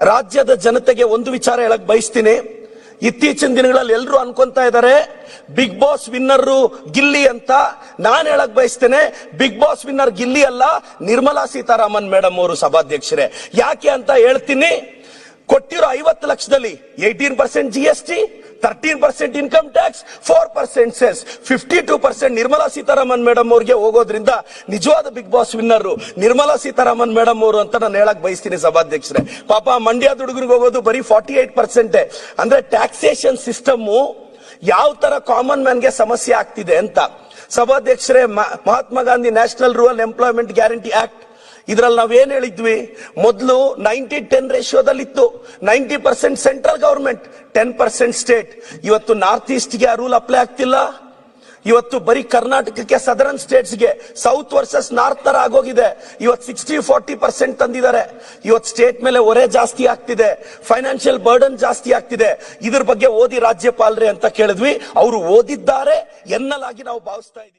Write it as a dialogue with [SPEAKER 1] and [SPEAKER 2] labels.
[SPEAKER 1] ರಾಜ್ಯದ ಜನತೆಗೆ ಒಂದು ವಿಚಾರ ಹೇಳಕ್ ಬಯಸ್ತೀನಿ. ಇತ್ತೀಚಿನ ದಿನಗಳಲ್ಲಿ ಎಲ್ಲರೂ ಅನ್ಕೊಂತಾ ಇದ್ದಾರೆ ಬಿಗ್ ಬಾಸ್ ವಿನ್ನರ್ ಗಿಲ್ಲಿ ಅಂತ. ನಾನು ಹೇಳಕ್ ಬಯಸ್ತೇನೆ, ಬಿಗ್ ಬಾಸ್ ವಿನ್ನರ್ ಗಿಲ್ಲಿ ಅಲ್ಲ, ನಿರ್ಮಲಾ ಸೀತಾರಾಮನ್ ಮೇಡಮ್ ಅವರು ಸಭಾಧ್ಯಕ್ಷರೇ. ಯಾಕೆ ಅಂತ ಹೇಳ್ತೀನಿ. ಕೊಟ್ಟಿರೋ 50 ಲಕ್ಷದಲ್ಲಿ 18% GST, 13% income tax, 4% cess, 52% Nirmala Sitharaman madam ಅವ್ರಿಗೆ ಹೋಗೋದ್ರಿಂದ ನಿಜವಾದ big boss winner Nirmala Sitharaman madam ಅವರು ಅಂತ ನಾನು ಹೇಳಕ್ ಬಯಸ್ತೀನಿ ಸಭಾಧ್ಯಕ್ಷರೇ. ಪಾಪ ಮಂಡ್ಯದ ಹುಡುಗರಿಗೆ ಹೋಗೋದು ಬರೀ 48%. ಅಂದ್ರೆ ಟ್ಯಾಕ್ಸೇಷನ್ ಸಿಸ್ಟಮ್ ಯಾವ ತರ ಕಾಮನ್ ಮ್ಯಾನ್ ಗೆ ಸಮಸ್ಯೆ ಆಗ್ತಿದೆ ಅಂತ. ಸಭಾಧ್ಯಕ್ಷರೇ, Mahatma Gandhi national rural employment guarantee act ಇದ್ರಲ್ಲಿ ನಾವೇನ್ ಹೇಳಿದ್ವಿ, ಮೊದಲು 90-10 ರೇಷಿಯೋದಲ್ಲಿತ್ತು. 90% ಸೆಂಟ್ರಲ್ ಗವರ್ಮೆಂಟ್, 10% ಸ್ಟೇಟ್. ಇವತ್ತು ನಾರ್ತ್ ಈಸ್ಟ್ಗೆ ಆ ರೂಲ್ ಅಪ್ಲೈ ಆಗ್ತಿಲ್ಲ. ಇವತ್ತು ಬರೀ ಕರ್ನಾಟಕಕ್ಕೆ, ಸದರ್ನ್ ಸ್ಟೇಟ್ಸ್ಗೆ, ಸೌತ್ ವರ್ಸಸ್ ನಾರ್ತ್ ತರ ಆಗೋಗಿದೆ. ಇವತ್ತು 60-40% ತಂದಿದ್ದಾರೆ. ಇವತ್ತು ಸ್ಟೇಟ್ ಮೇಲೆ ಹೊರೆ ಜಾಸ್ತಿ ಆಗ್ತಿದೆ, ಫೈನಾನ್ಷಿಯಲ್ ಬರ್ಡನ್ ಜಾಸ್ತಿ ಆಗ್ತಿದೆ. ಇದ್ರ ಬಗ್ಗೆ ಓದಿ ರಾಜ್ಯಪಾಲರೇ ಅಂತ ಕೇಳಿದ್ವಿ. ಅವರು ಓದಿದ್ದಾರೆ ಎನ್ನಲಾಗಿ ನಾವು ಭಾವಿಸ್ತಾ ಇದ್ದೀವಿ.